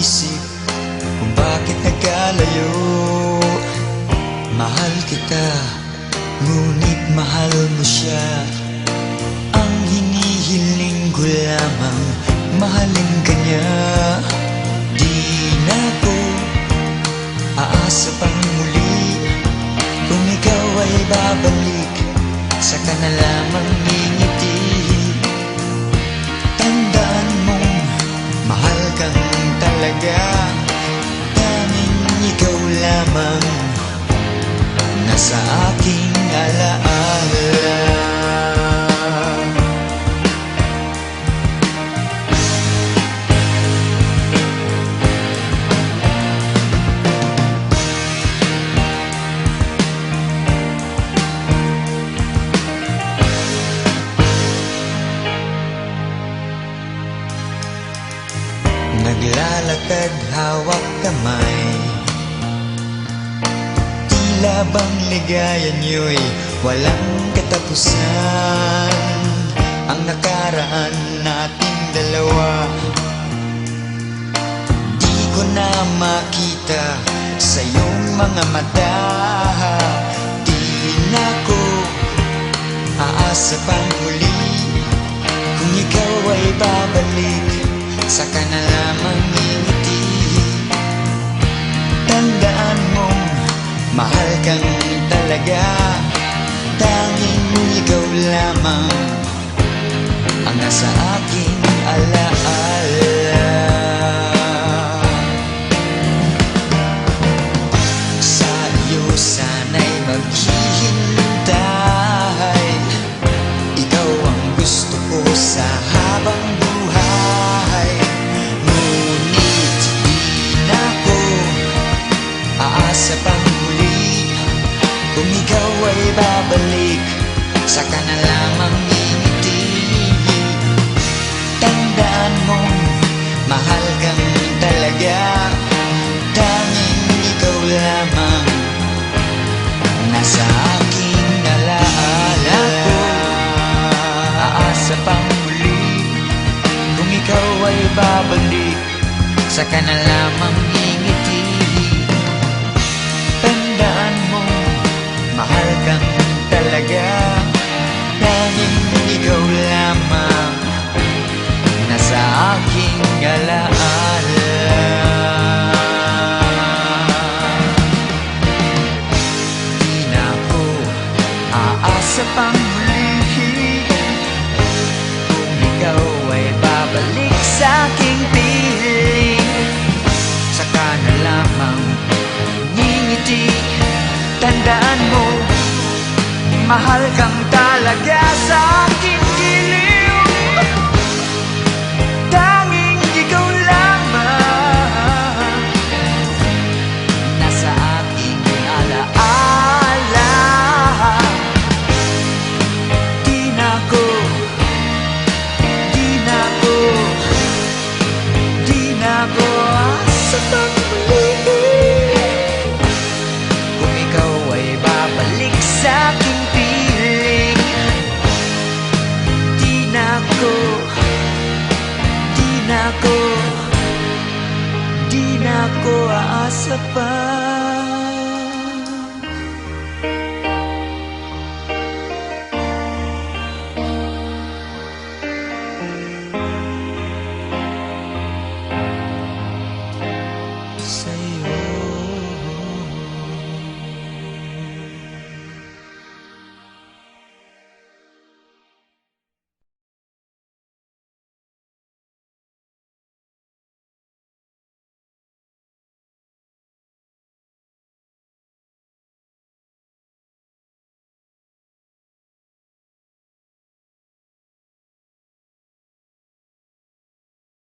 isip kung bakit nagkalayo. Mahal kita, ngunit mahal mo siya. Ang hinihiling ko lamang, mahalin ka niya. Di na ko aasa pang muli, kung ikaw ay babalik, saka na lamang ngingiti. Tandaan mong mahal kang talaga, tanging ikaw lamang nasa aking alaala. Naglalakad hawak kamay, tila bang ligaya niyo'y walang katapusan. Ang nakaraan nating dalawa, di ko na makita sa iyong mga mata. Di na ko aasa pang muli, kung ikaw ay babalik, saka na lamang ngingiti. Tandaan mong mahal kang talaga, tanging ikaw lamang ang nasa aking alaala. Sa iyo sana'y maghihintay, ikaw ang gusto ko sa habang buhay. Ngunit di na ko aasa pang muli, kung ikaw ay babalik, saka na lamang ngingiti. Tandaan mong mahal kang talaga, tanging ikaw lamang nasa aking alaala. Aasa pang muli, kung ikaw ay babalik, saka na lamang ngingiti. Tandaan mo, mahal kang talaga, tanging ikaw lamang nasa aking alaala. Di na ko aasa pang muli, kung ikaw ay babalik sa aking piling, saka na lamang ngingiti. Tandaan mo, mahal kang talaga sa aking giliw, tanging ikaw lamang nasa aking alaala. Di na ko aasa pang muli, kung ikaw ay babalik sa aking piling. Di na ko aasa pa.